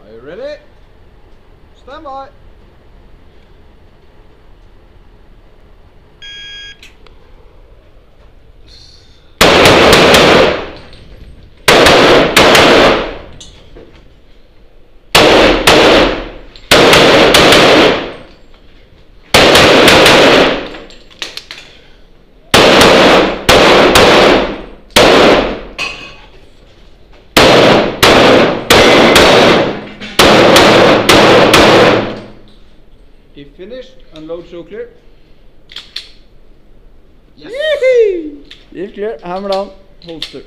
Are you ready? Stand by. If finished, unload so clear. Yes! If clear, hammer down, holster.